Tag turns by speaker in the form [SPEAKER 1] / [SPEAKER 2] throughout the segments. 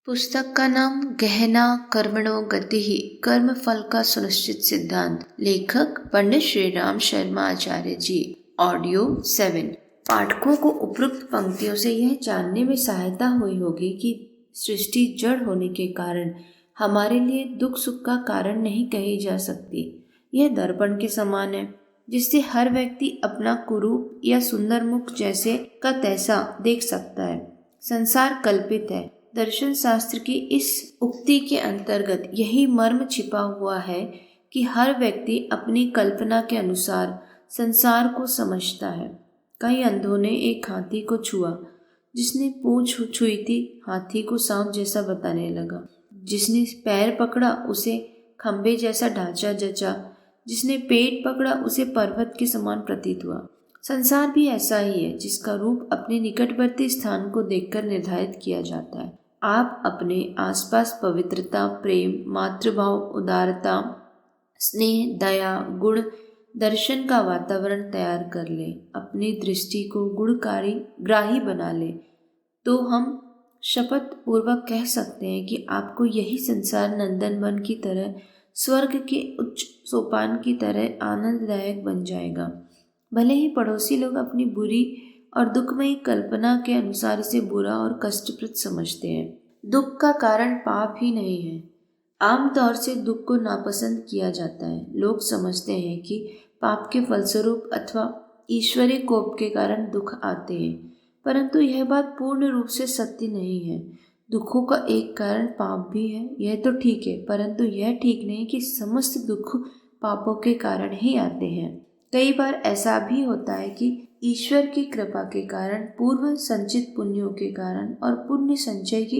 [SPEAKER 1] पुस्तक का नाम गहना कर्मणो गतिः कर्म फल का सुनिश्चित सिद्धांत। लेखक पंडित श्री राम शर्मा आचार्य जी। ऑडियो 7। पाठकों को उपरोक्त पंक्तियों से यह जानने में सहायता हुई होगी कि सृष्टि जड़ होने के कारण हमारे लिए दुख सुख का कारण नहीं कही जा सकती। यह दर्पण के समान है जिससे हर व्यक्ति अपना कुरूप या सुंदर मुख जैसे का तैसा देख सकता है। संसार कल्पित है। दर्शन शास्त्र की इस उक्ति के अंतर्गत यही मर्म छिपा हुआ है कि हर व्यक्ति अपनी कल्पना के अनुसार संसार को समझता है। कई अंधों ने एक हाथी को छुआ, जिसने पूंछ छुई थी हाथी को सांप जैसा बताने लगा। जिसने पैर पकड़ा उसे खंबे जैसा ढांचा जचा, जिसने पेट पकड़ा उसे पर्वत के समान प्रतीत हुआ। संसार भी ऐसा ही है जिसका रूप अपने निकटवर्ती स्थान को देखकर निर्धारित किया जाता है। आप अपने आसपास पवित्रता, प्रेम, मातृभाव, उदारता, स्नेह, दया, गुण, दर्शन का वातावरण तैयार कर ले, अपनी दृष्टि को गुणकारी ग्राही बना ले, तो हम शपथ पूर्वक कह सकते हैं कि आपको यही संसार नंदन वन की तरह, स्वर्ग के उच्च सोपान की तरह आनंददायक बन जाएगा। भले ही पड़ोसी लोग अपनी बुरी और दुखमयी कल्पना के अनुसार इसे बुरा और कष्टप्रद समझते हैं। दुख का कारण पाप ही नहीं है। आमतौर से दुख को नापसंद किया जाता है। लोग समझते हैं कि पाप के फलस्वरूप अथवा ईश्वरीय कोप के कारण दुख आते हैं, परंतु यह बात पूर्ण रूप से सत्य नहीं है। दुखों का एक कारण पाप भी है, यह तो ठीक है, परंतु यह ठीक नहीं कि समस्त दुख पापों के कारण ही आते हैं। कई बार ऐसा भी होता है कि ईश्वर की कृपा के कारण, पूर्व संचित पुण्यों के कारण और पुण्य संचय की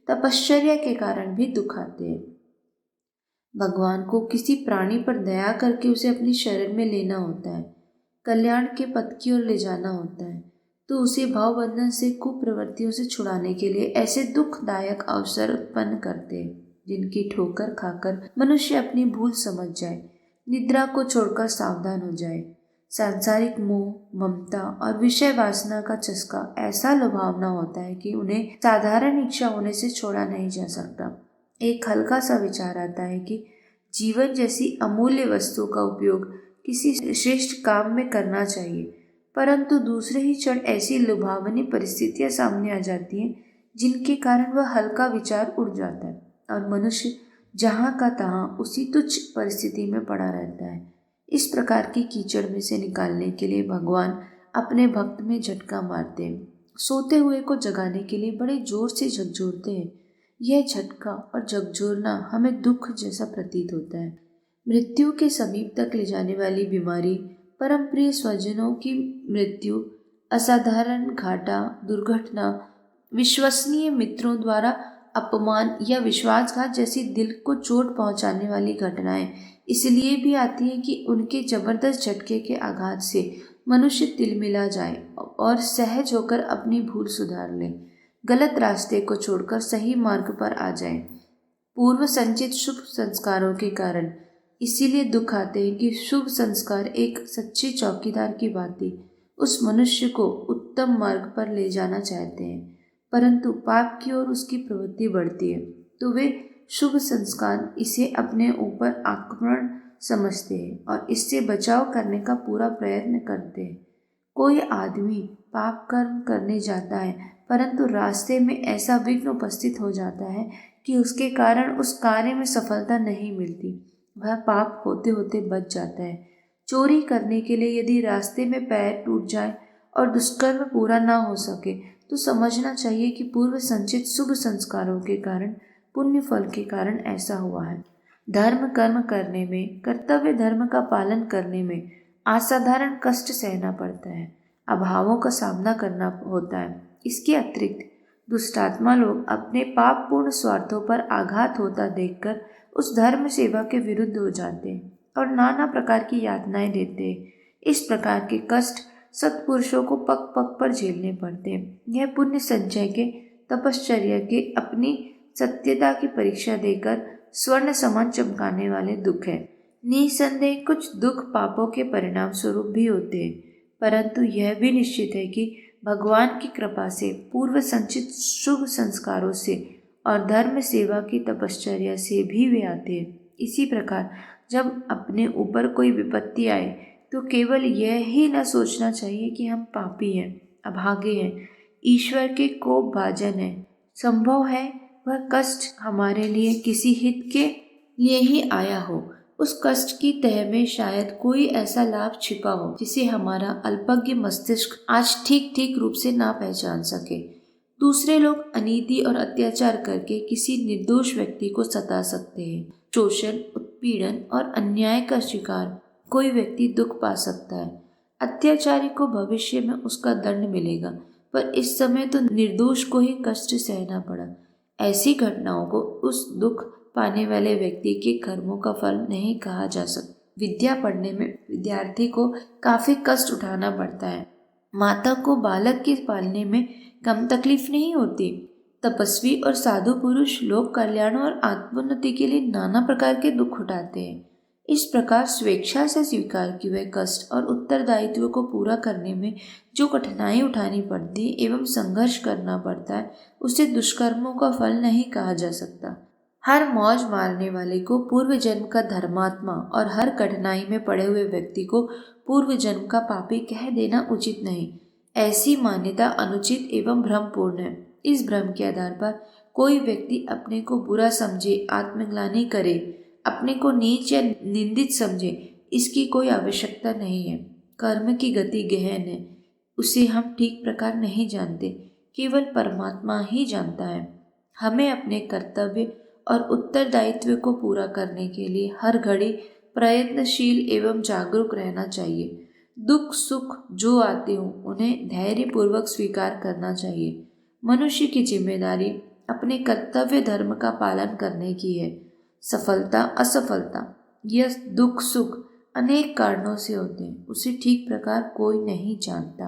[SPEAKER 1] तपश्चर्या के कारण भी दुख आते हैं। भगवान को किसी प्राणी पर दया करके उसे अपनी शरण में लेना होता है, कल्याण के पथ की ओर ले जाना होता है, तो उसे भावबंधन से कुप्रवृत्तियों से छुड़ाने के लिए ऐसे दुखदायक अवसर उत्पन्न करते हैं जिनकी ठोकर खाकर मनुष्य अपनी भूल समझ जाए, निद्रा को छोड़कर सावधान हो जाए। सांसारिक मोह, ममता और विषय वासना का चस्का ऐसा लुभावना होता है कि उन्हें साधारण इच्छा होने से छोड़ा नहीं जा सकता। एक हल्का सा विचार आता है कि जीवन जैसी अमूल्य वस्तु का उपयोग किसी श्रेष्ठ काम में करना चाहिए, परंतु दूसरे ही क्षण ऐसी लुभावनी परिस्थितियां सामने आ जाती हैं जिनके कारण वह हल्का विचार उड़ जाता है और मनुष्य जहाँ का तहाँ उसी तुच्छ परिस्थिति में पड़ा रहता है। इस प्रकार की कीचड़ में से निकालने के लिए भगवान अपने भक्त में झटका मारते हैं। सोते हुए को जगाने के लिए बड़े जोर से झकझोरते हैं। यह झटका और झकझोरना हमें दुख जैसा प्रतीत होता है। मृत्यु के समीप तक ले जाने वाली बीमारी, परम प्रिय स्वजनों की मृत्यु, असाधारण घाटा, दुर्घटना, विश्वसनीय मित्रों द्वारा अपमान या विश्वासघात जैसी दिल को चोट पहुंचाने वाली घटनाएं इसलिए भी आती हैं कि उनके जबरदस्त झटके के आघात से मनुष्य तिलमिला जाए और सहज होकर अपनी भूल सुधार ले, गलत रास्ते को छोड़कर सही मार्ग पर आ जाए। पूर्व संचित शुभ संस्कारों के कारण इसीलिए दुख आते हैं कि शुभ संस्कार एक सच्चे चौकीदार की भांति उस मनुष्य को उत्तम मार्ग पर ले जाना चाहते हैं, परंतु पाप की ओर उसकी प्रवृत्ति बढ़ती है तो वे शुभ संस्कार इसे अपने ऊपर आक्रमण समझते हैं और इससे बचाव करने का पूरा प्रयत्न करते हैं। कोई आदमी पाप कर्म करने जाता है, परंतु रास्ते में ऐसा विघ्न उपस्थित हो जाता है कि उसके कारण उस कार्य में सफलता नहीं मिलती, वह पाप होते होते बच जाता है। चोरी करने के लिए यदि रास्ते में पैर टूट जाए और दुष्कर्म पूरा ना हो सके तो समझना चाहिए कि पूर्व संचित शुभ संस्कारों के कारण, पुण्य फल के कारण ऐसा हुआ है। धर्म कर्म करने में, कर्तव्य धर्म का पालन करने में असाधारण कष्ट सहना पड़ता है, अभावों का सामना करना होता है। इसके अतिरिक्त दुष्टात्मा लोग अपने पापपूर्ण स्वार्थों पर आघात होता देखकर उस धर्म सेवा के विरुद्ध हो जाते हैं और नाना प्रकार की यातनाएं देते हैं। इस प्रकार के कष्ट सत्पुरुषों को पग पग पर झेलने पड़ते हैं। यह पुण्य संचय के, तपश्चर्या के, अपनी सत्यता की परीक्षा देकर स्वर्ण समान चमकाने वाले दुख है। निसंदेह कुछ दुख पापों के परिणाम स्वरूप भी होते हैं, परंतु यह भी निश्चित है कि भगवान की कृपा से, पूर्व संचित शुभ संस्कारों से और धर्म सेवा की तपश्चर्या से भी वे आते हैं। इसी प्रकार जब अपने ऊपर कोई विपत्ति आए तो केवल यह ही न सोचना चाहिए कि हम पापी हैं, अभागे हैं, ईश्वर के कोप भाजन हैं। संभव है वह कष्ट हमारे लिए किसी हित के लिए ही आया हो। उस कष्ट की तह में शायद कोई ऐसा लाभ छिपा हो जिसे हमारा अल्पज्ञ मस्तिष्क आज ठीक ठीक रूप से ना पहचान सके। दूसरे लोग अनीति और अत्याचार करके किसी निर्दोष व्यक्ति को सता सकते हैं। शोषण, उत्पीड़न और अन्याय का शिकार कोई व्यक्ति दुख पा सकता है। अत्याचारी को भविष्य में उसका दंड मिलेगा, पर इस समय तो निर्दोष को ही कष्ट सहना पड़ा। ऐसी घटनाओं को उस दुख पाने वाले व्यक्ति के कर्मों का फल नहीं कहा जा सकता। विद्या पढ़ने में विद्यार्थी को काफी कष्ट उठाना पड़ता है। माता को बालक के पालने में कम तकलीफ नहीं होती। तपस्वी और साधु पुरुष लोक कल्याण और आत्मोन्नति के लिए नाना प्रकार के दुख उठाते हैं। इस प्रकार स्वेच्छा से स्वीकार किए हुए कष्ट और उत्तरदायित्व को पूरा करने में जो कठिनाई उठानी पड़ती एवं संघर्ष करना पड़ता है, उसे दुष्कर्मों का फल नहीं कहा जा सकता। हर मौज मारने वाले को पूर्व जन्म का धर्मात्मा और हर कठिनाई में पड़े हुए व्यक्ति को पूर्व जन्म का पापी कह देना उचित नहीं। ऐसी मान्यता अनुचित एवं भ्रमपूर्ण है। इस भ्रम के आधार पर कोई व्यक्ति अपने को बुरा समझे, आत्मग्लानि करे, अपने को नीच या निंदित समझे, इसकी कोई आवश्यकता नहीं है। कर्म की गति गहन है, उसे हम ठीक प्रकार नहीं जानते, केवल परमात्मा ही जानता है। हमें अपने कर्तव्य और उत्तरदायित्व को पूरा करने के लिए हर घड़ी प्रयत्नशील एवं जागरूक रहना चाहिए। दुख सुख जो आते हों उन्हें धैर्यपूर्वक स्वीकार करना चाहिए। मनुष्य की जिम्मेदारी अपने कर्तव्य धर्म का पालन करने की है। सफलता असफलता यह दुख सुख अनेक कारणों से होते हैं, उसे ठीक प्रकार कोई नहीं जानता।